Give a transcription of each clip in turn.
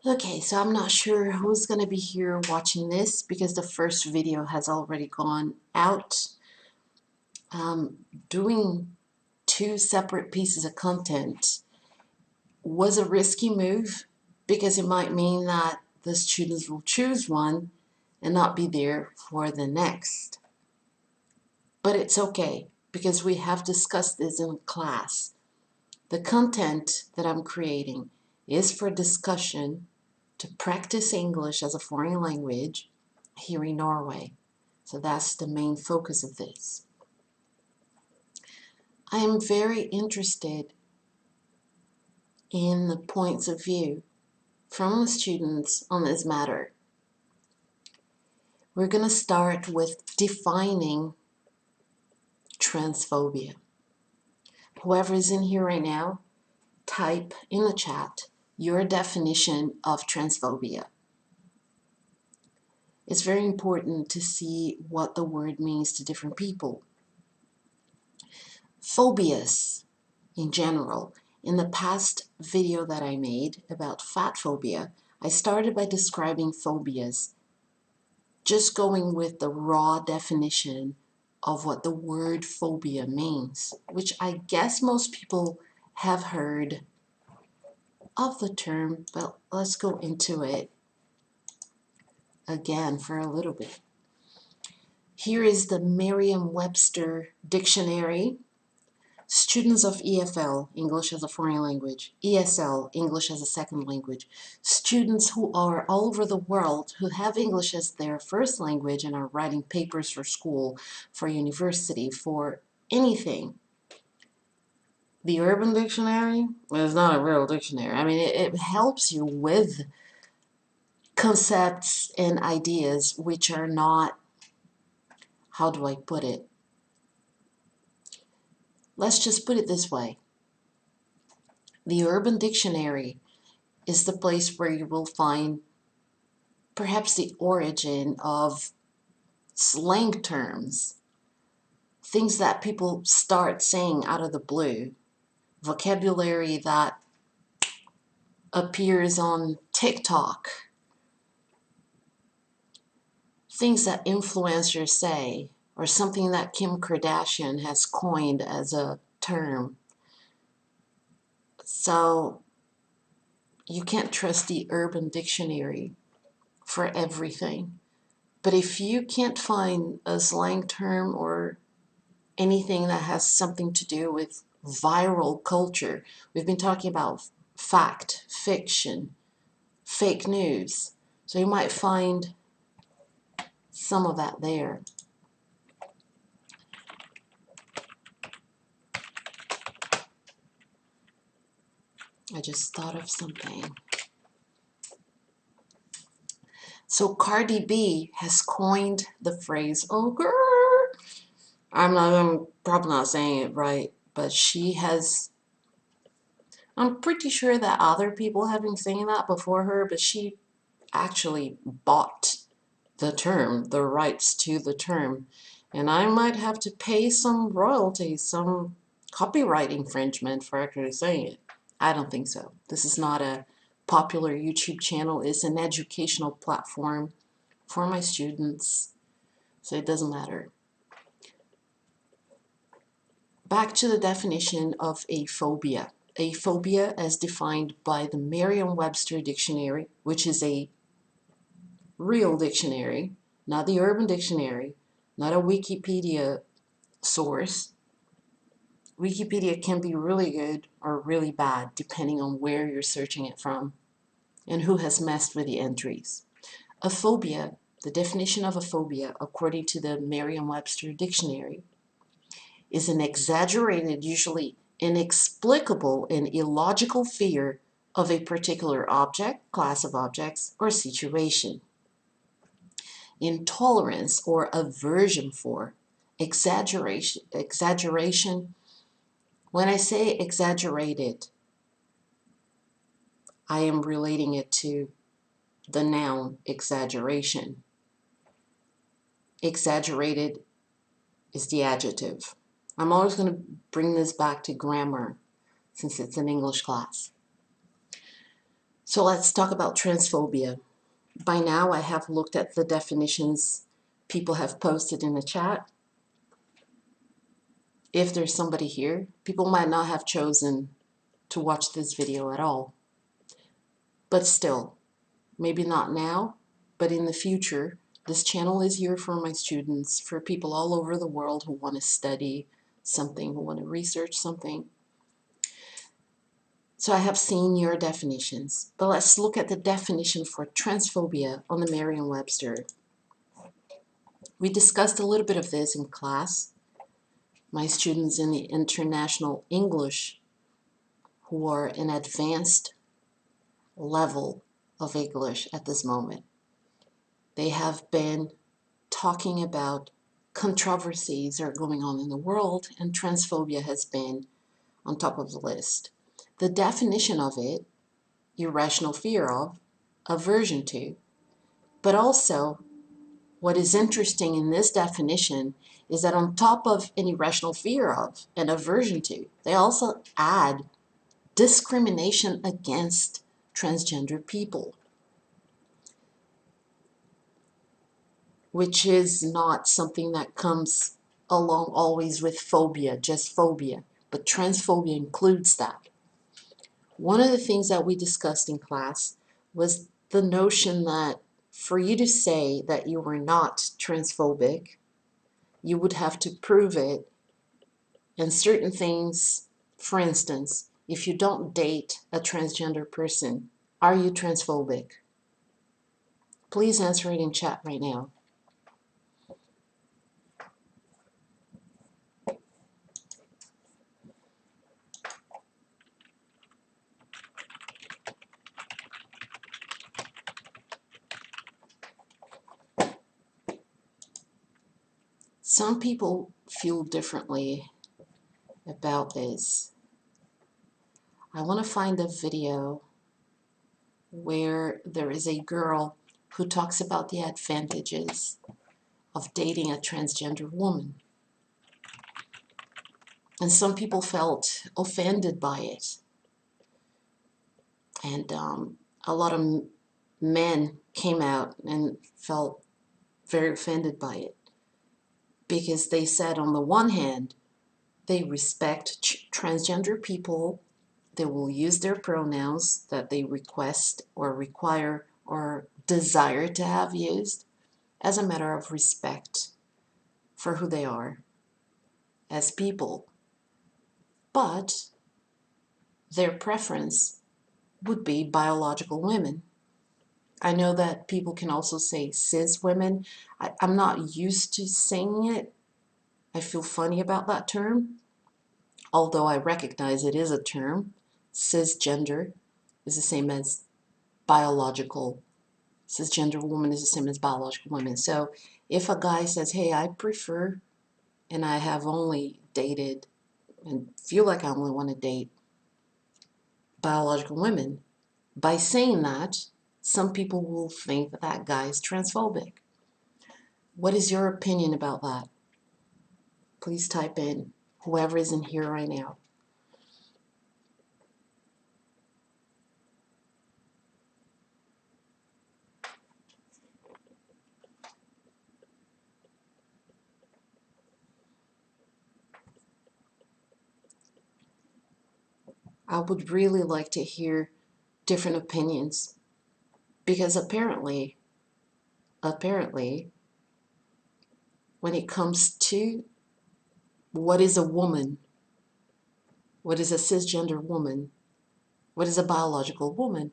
Okay, so I'm not sure who's going to be here watching this because the first video has already gone out. Doing two separate pieces of content was a risky move because it might mean that the students will choose one and not be there for the next. But it's okay because we have discussed this in class. The content that I'm creating is for discussion to practice English as a foreign language here in Norway. So that's the main focus of this. I am very interested in the points of view from the students on this matter. We're going to start with defining transphobia. Whoever is in here right now, type in the chat your definition of transphobia. It's very important to see what the word means to different people. Phobias in general. In the past video that I made about fat phobia, I started by describing phobias, just going with the raw definition of what the word phobia means, which I guess most people have heard of the term, but let's go into it again for a little bit. Here is the Merriam-Webster dictionary. Students of EFL, English as a foreign language, ESL, English as a second language, students who are all over the world who have English as their first language and are writing papers for school, for university, for anything. The Urban Dictionary is not a real dictionary. I mean, it helps you with concepts and ideas which are not, how do I put it? Let's just put it this way. The Urban Dictionary is the place where you will find perhaps the origin of slang terms, things that people start saying out of the blue, vocabulary that appears on TikTok, things that influencers say, or something that Kim Kardashian has coined as a term. So you can't trust the Urban Dictionary for everything. But if you can't find a slang term or anything that has something to do with viral culture, we've been talking about fact, fiction, fake news. So you might find some of that there. I just thought of something. So Cardi B has coined the phrase, oh girl. I'm probably not saying it right, but she has, I'm pretty sure that other people have been saying that before her, but she actually bought the term, the rights to the term. And I might have to pay some royalties, some copyright infringement for actually saying it. I don't think so. This is not a popular YouTube channel. It's an educational platform for my students, so it doesn't matter. Back to the definition of a phobia. A phobia as defined by the Merriam-Webster dictionary, which is a real dictionary, not the Urban Dictionary, not a Wikipedia source. Wikipedia can be really good or really bad depending on where you're searching it from and who has messed with the entries. A phobia, the definition of a phobia according to the Merriam-Webster dictionary, is an exaggerated, usually inexplicable and illogical fear of a particular object, class of objects, or situation. Intolerance or aversion for, exaggeration. When I say exaggerated, I am relating it to the noun exaggeration. Exaggerated is the adjective. I'm always going to bring this back to grammar since it's an English class. So let's talk about transphobia. By now I have looked at the definitions people have posted in the chat. If there's somebody here, people might not have chosen to watch this video at all. But still, maybe not now, but in the future, this channel is here for my students, for people all over the world who want to study something, who want to research something. So I have seen your definitions, but let's look at the definition for transphobia on the Merriam-Webster. We discussed a little bit of this in class. My students in the International English, who are an advanced level of English at this moment, they have been talking about controversies that are going on in the world, and transphobia has been on top of the list. The definition of it: irrational fear of, aversion to, but also what is interesting in this definition is that on top of an irrational fear of and aversion to, they also add discrimination against transgender people, which is not something that comes along always with phobia, just phobia, but transphobia includes that. One of the things that we discussed in class was the notion that for you to say that you were not transphobic, you would have to prove it in certain things. For instance, if you don't date a transgender person, are you transphobic? Please answer it in chat right now. Some people feel differently about this. I want to find a video where there is a girl who talks about the advantages of dating a transgender woman. And some people felt offended by it. And a lot of men came out and felt very offended by it, because they said on the one hand, they respect transgender people. They will use their pronouns that they request or require or desire to have used as a matter of respect for who they are as people. But their preference would be biological women. I know that people can also say cis women. I'm not used to saying it. I feel funny about that term, although I recognize it is a term. Cisgender is the same as biological. Cisgender woman is the same as biological woman. So if a guy says, hey, I prefer, and I have only dated and feel like I only want to date biological women, by saying that, some people will think that that guy is transphobic. What is your opinion about that? Please type in, whoever is in here right now. I would really like to hear different opinions, because apparently, when it comes to what is a woman, what is a cisgender woman, what is a biological woman,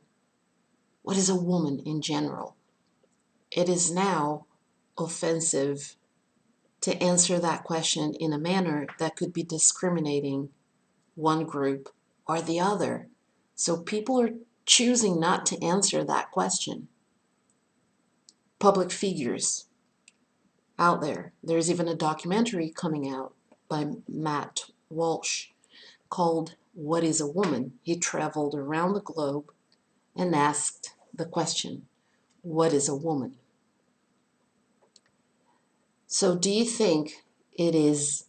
what is a woman in general, it is now offensive to answer that question in a manner that could be discriminating one group or the other. So people are choosing not to answer that question. Public figures out there. There's even a documentary coming out by Matt Walsh called What is a Woman? He traveled around the globe and asked the question, what is a woman? So do you think it is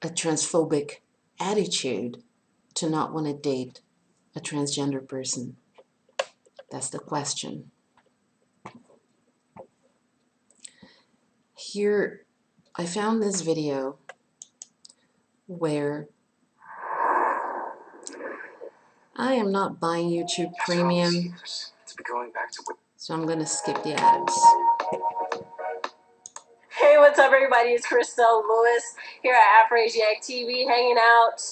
a transphobic attitude to not want to date a transgender person? That's the question. Here, I found this video where I am not buying YouTube Premium, so I'm gonna skip the ads. Hey, what's up, everybody? It's Crystal Lewis here at Afroasiatic TV, hanging out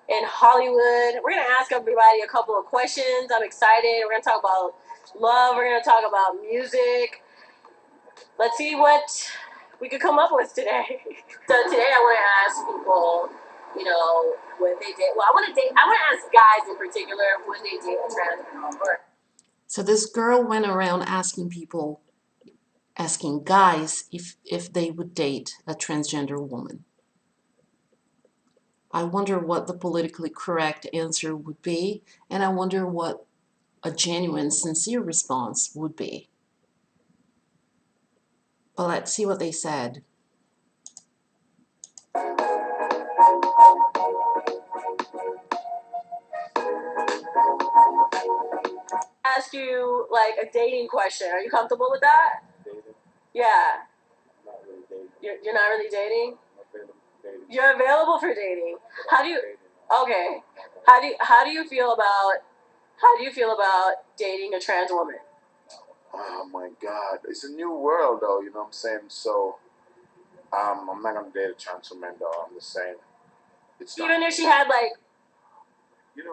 in Hollywood. We're gonna ask everybody a couple of questions. I'm excited. We're gonna talk about love. We're gonna talk about music. Let's see what we could come up with today. So today, I want to ask people, would they date? Well, I want to ask guys in particular, would they date a trans girl? So this girl went around asking guys if they would date a transgender woman. I wonder what the politically correct answer would be, and I wonder what a genuine, sincere response would be. But let's see what they said. Ask you like a dating question. Are you comfortable with that? Dating? Yeah. Not really dating. You're not really dating? You're available for dating. How do you? Okay. How do you feel about dating a trans woman? Oh my God, it's a new world though. You know what I'm saying? So, I'm not gonna date a trans woman though. I'm just saying. It's even if she had like,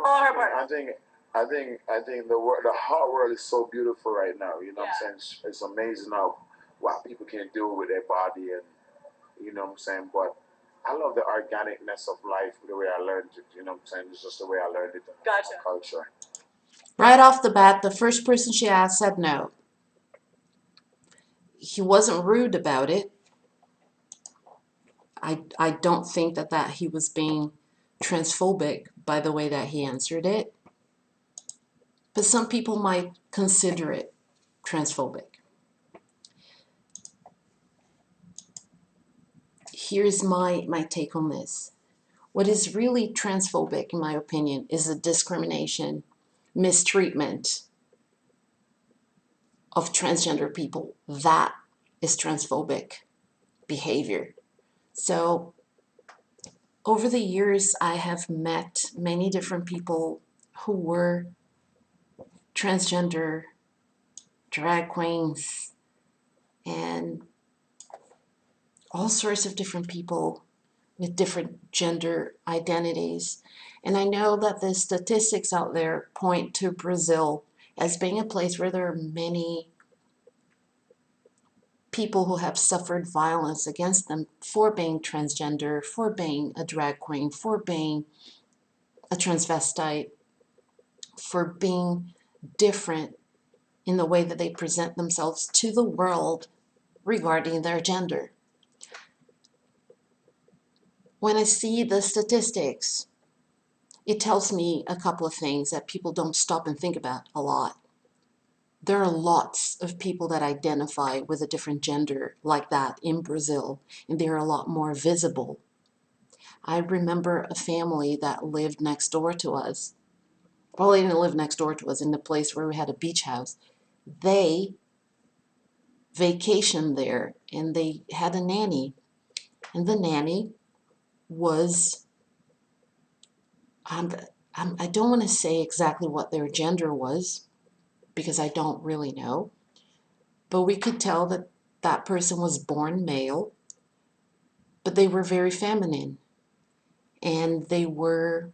all her parts. I think the hot world is so beautiful right now. You know what I'm saying? It's amazing how what people can do with their body, and you know what I'm saying. But I love the organicness of life, the way I learned it. You know what I'm saying? It's just the way I learned it in Gotcha. my culture. Right off the bat, the first person she asked said no. He wasn't rude about it. I don't think that he was being transphobic by the way that he answered it. But some people might consider it transphobic. Here's my take on this. What is really transphobic, in my opinion, is the discrimination, mistreatment of transgender people. That is transphobic behavior. So over the years, I have met many different people who were transgender, drag queens, and all sorts of different people with different gender identities. And I know that the statistics out there point to Brazil as being a place where there are many people who have suffered violence against them for being transgender, for being a drag queen, for being a transvestite, for being different in the way that they present themselves to the world regarding their gender. When I see the statistics, it tells me a couple of things that people don't stop and think about a lot. There are lots of people that identify with a different gender like that in Brazil, and they're a lot more visible. I remember a family that lived next door to us. Well, they didn't live next door to us in the place where we had a beach house. They vacationed there, and they had a nanny. And the nanny was, I don't want to say exactly what their gender was, because I don't really know. But we could tell that that person was born male, but they were very feminine. And they were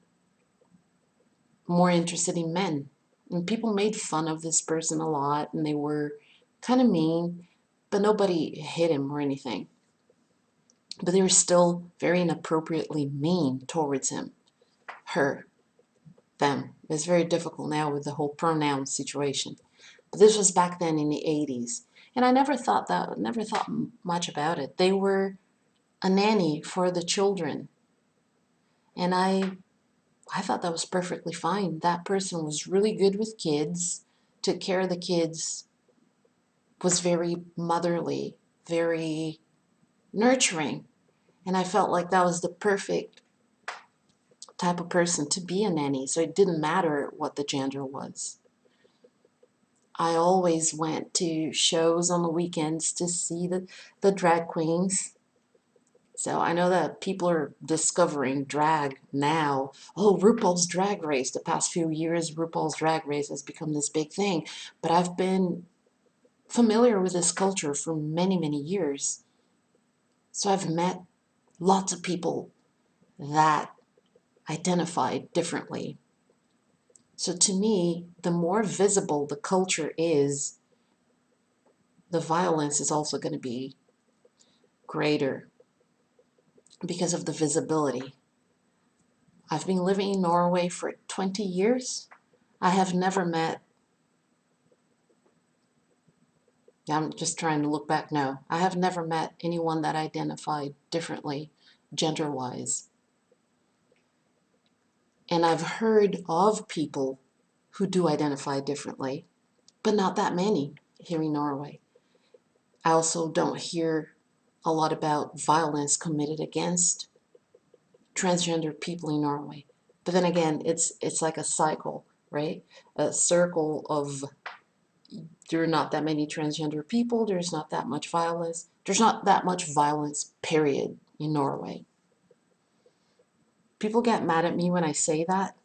more interested in men. And people made fun of this person a lot, and they were kind of mean, but nobody hit him or anything. But they were still very inappropriately mean towards him, her, them. It's very difficult now with the whole pronoun situation. But this was back then in the 80s. And I never thought much about it. They were a nanny for the children. And I thought that was perfectly fine. That person was really good with kids, took care of the kids, was very motherly, very nurturing. And I felt like that was the perfect type of person to be a nanny. So it didn't matter what the gender was. I always went to shows on the weekends to see the drag queens. So I know that people are discovering drag now. Oh, RuPaul's Drag Race. The past few years, RuPaul's Drag Race has become this big thing. But I've been familiar with this culture for many, many years. So I've met lots of people that identify differently. So to me, the more visible the culture is, the violence is also going to be greater because of the visibility. I've been living in Norway for 20 years. I have never met, I'm just trying to look back now, I have never met anyone that identified differently gender-wise. And I've heard of people who do identify differently, but not that many here in Norway. I also don't hear a lot about violence committed against transgender people in Norway. But then again, it's like a cycle, right? A circle of there are not that many transgender people, there's not that much violence. There's not that much violence, period, in Norway. People get mad at me when I say that.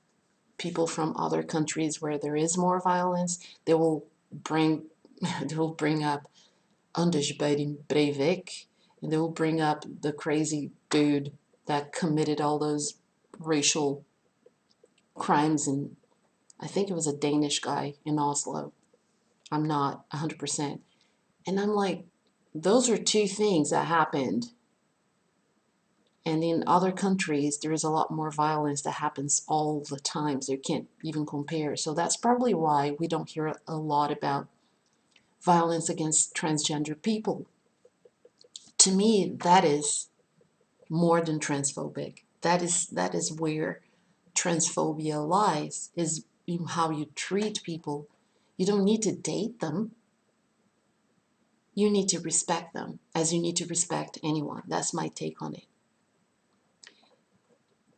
People from other countries where there is more violence, they will bring they will bring up Anders Behring Breivik, and they will bring up the crazy dude that committed all those racial crimes, and I think it was a Danish guy in Oslo. I'm not 100%. And I'm like, those are two things that happened. And in other countries, there is a lot more violence that happens all the time. So you can't even compare. So that's probably why we don't hear a lot about violence against transgender people. To me, that is more than transphobic. That is where transphobia lies, is in how you treat people. You don't need to date them. You need to respect them as you need to respect anyone. That's my take on it.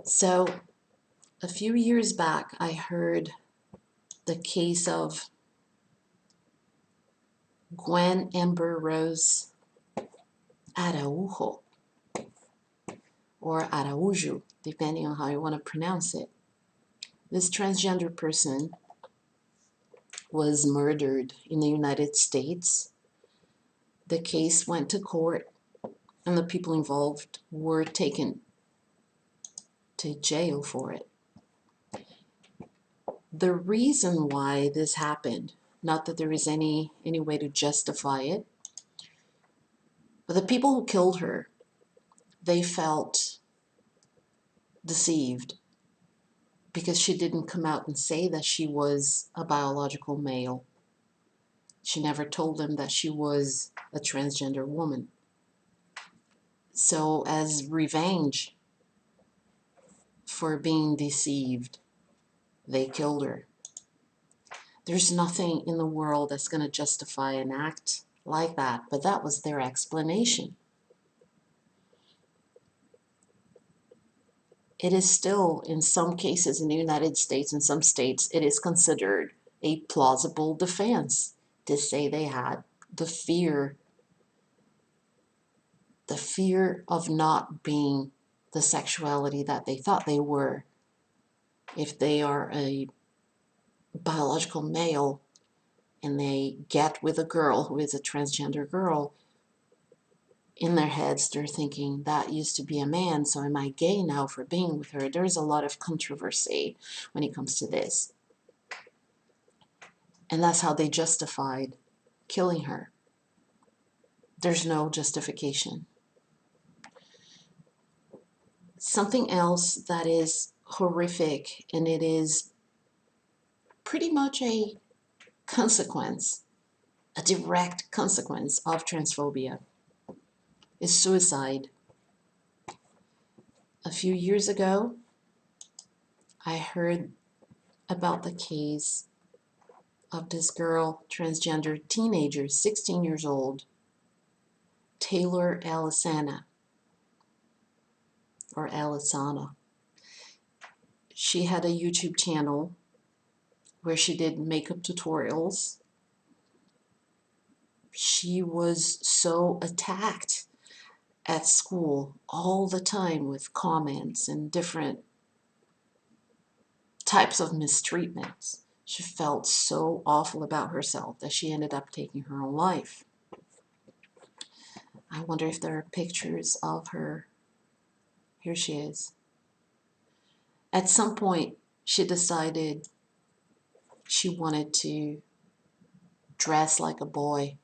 So a few years back, I heard the case of Gwen Ember Rose Araujo, or Araujo, depending on how you want to pronounce it. This transgender person was murdered in the United States. The case went to court, and the people involved were taken to jail for it. The reason why this happened, not that there is any way to justify it, but the people who killed her, they felt deceived because she didn't come out and say that she was a biological male. She never told them that she was a transgender woman. So as revenge for being deceived, they killed her. There's nothing in the world that's going to justify an act like that, but that was their explanation. It is still, in some cases in the United States, in some states, it is considered a plausible defense to say they had the fear of not being the sexuality that they thought they were. If they are a biological male and they get with a girl who is a transgender girl, in their heads they're thinking, that used to be a man, so am I gay now for being with her? There's a lot of controversy when it comes to this. And that's how they justified killing her. There's no justification. Something else that is horrific, and it is pretty much a consequence, a direct consequence of transphobia, is suicide. A few years ago, I heard about the case of this girl, transgender teenager, 16 years old, Taylor Alisana, or Alisana. She had a YouTube channel where she did makeup tutorials, she was so attacked at school all the time with comments and different types of mistreatments. She felt so awful about herself that she ended up taking her own life. I wonder if there are pictures of her. Here she is. At some point, she decided she wanted to dress like a boy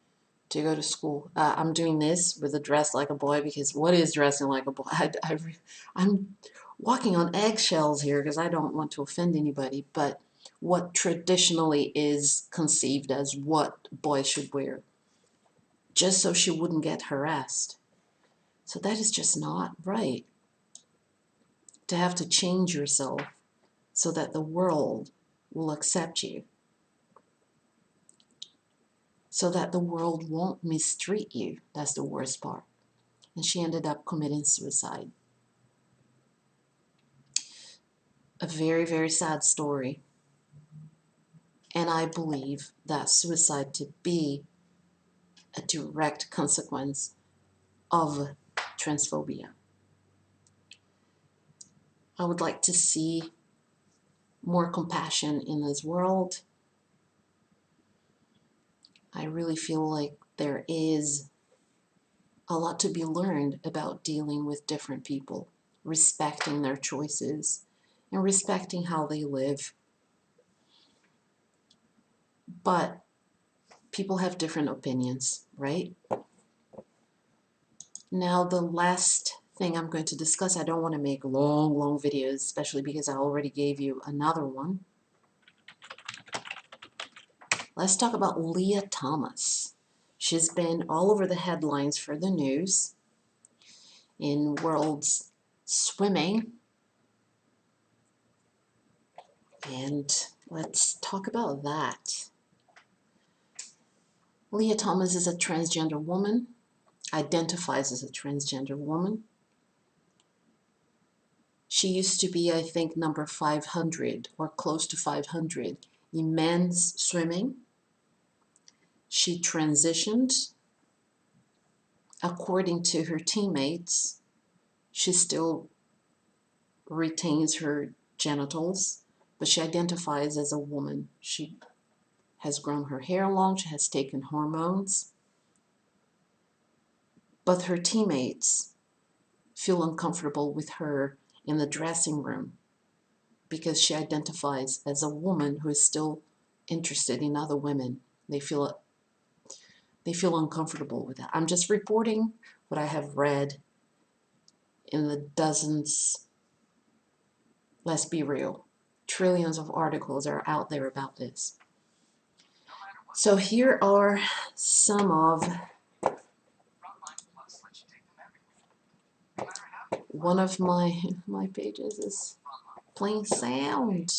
to go to school. I'm doing this with a dress like a boy because what is dressing like a boy? I'm walking on eggshells here because I don't want to offend anybody, but what traditionally is conceived as what boys should wear, just so she wouldn't get harassed. So that is just not right. To have to change yourself so that the world will accept you, so that the world won't mistreat you. That's the worst part. And she ended up committing suicide. A very, very sad story. And I believe that suicide to be a direct consequence of transphobia. I would like to see more compassion in this world. I really feel like there is a lot to be learned about dealing with different people, respecting their choices, and respecting how they live. But people have different opinions, right? Now, the last thing I'm going to discuss, I don't want to make long videos, especially because I already gave you another one. Let's talk about Leah Thomas. She's been all over the headlines for the news in world's swimming. And let's talk about that. Leah Thomas is a transgender woman, identifies as a transgender woman. She used to be, I think, number 500 or close to 500 in men's swimming. She transitioned. According to her teammates, she still retains her genitals, but she identifies as a woman. She has grown her hair long, she has taken hormones, but her teammates feel uncomfortable with her in the dressing room because she identifies as a woman who is still interested in other women. They feel uncomfortable with that. I'm just reporting what I have read in the dozens, let's be real, trillions of articles are out there about this. So here are some of one of my pages is playing sound,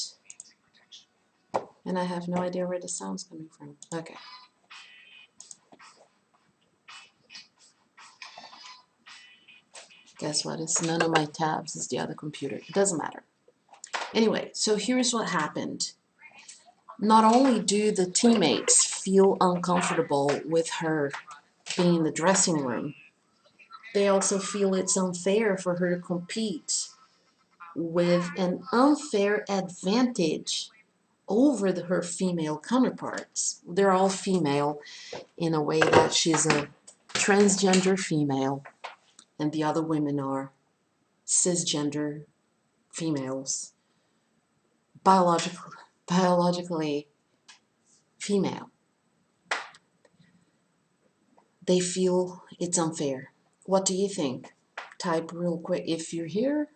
and I have no idea where the sound's coming from. Okay. Guess what? It's none of my tabs. It's the other computer. It doesn't matter. Anyway, so here's what happened. Not only do the teammates feel uncomfortable with her being in the dressing room, they also feel it's unfair for her to compete with an unfair advantage over her female counterparts. They're all female in a way that she's a transgender female and the other women are cisgender females, biologically female. They feel it's unfair. What do you think? Type real quick if you're here.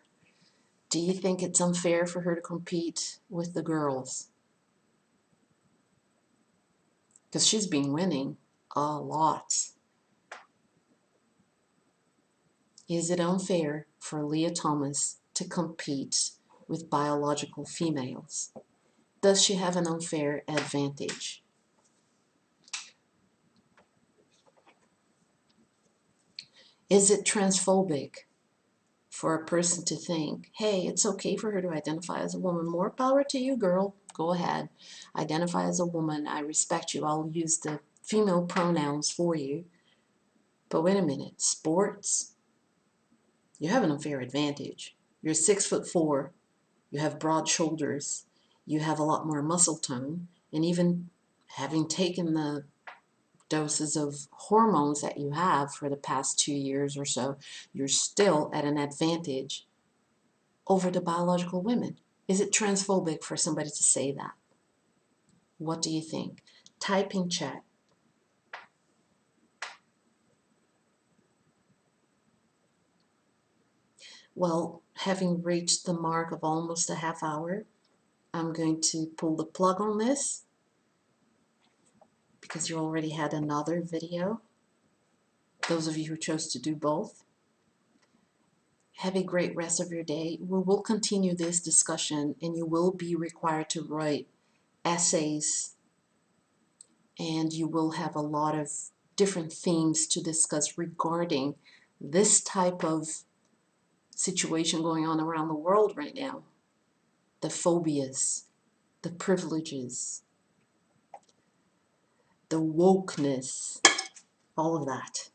Do you think it's unfair for her to compete with the girls? Because she's been winning a lot. Is it unfair for Leah Thomas to compete with biological females? Does she have an unfair advantage? Is it transphobic for a person to think, hey, it's okay for her to identify as a woman? More power to you, girl. Go ahead. Identify as a woman. I respect you. I'll use the female pronouns for you. But wait a minute, sports? You have an unfair advantage. You're 6'4", you have broad shoulders, you have a lot more muscle tone, and even having taken the doses of hormones that you have for the past 2 years or so, you're still at an advantage over the biological women. Is it transphobic for somebody to say that? What do you think? Type in chat. Well, having reached the mark of almost a half hour, I'm going to pull the plug on this because you already had another video. Those of you who chose to do both, have a great rest of your day. We will continue this discussion and you will be required to write essays and you will have a lot of different themes to discuss regarding this type of situation going on around the world right now. The phobias, the privileges, the wokeness, all of that.